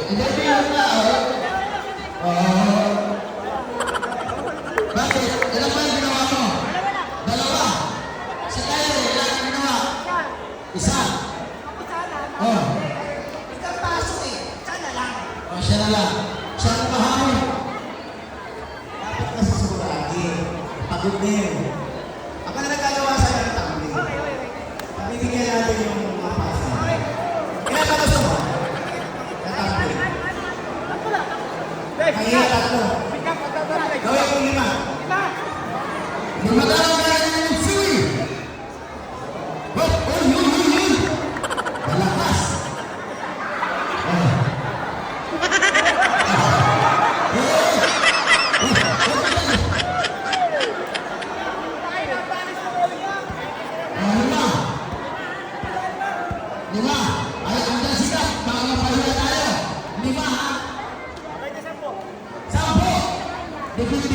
Hindi, yun na. Bakit? Ilan ba yung ginawa mo? Dalawa. Si Kyrie, ilan yung ginawa? Isa. Oh. Isang paso eh. Sana lang. Oh, siya na lang. Siya ang mahamon. Dapat kasi suragi. Pagod na yun. Ako na nagkagawa sa'yo ng tumbling. Pabibigyan natin yung mga paso. Ilan ba gusto mo? Tumbling. Kaya tatlo. Gawin ko 5. Lumadaan ka rin yung Sui. Yun. Malakas. Lima. Ay, andyan sila. Baka mapahiya tayo. 5, ha? 10. Depende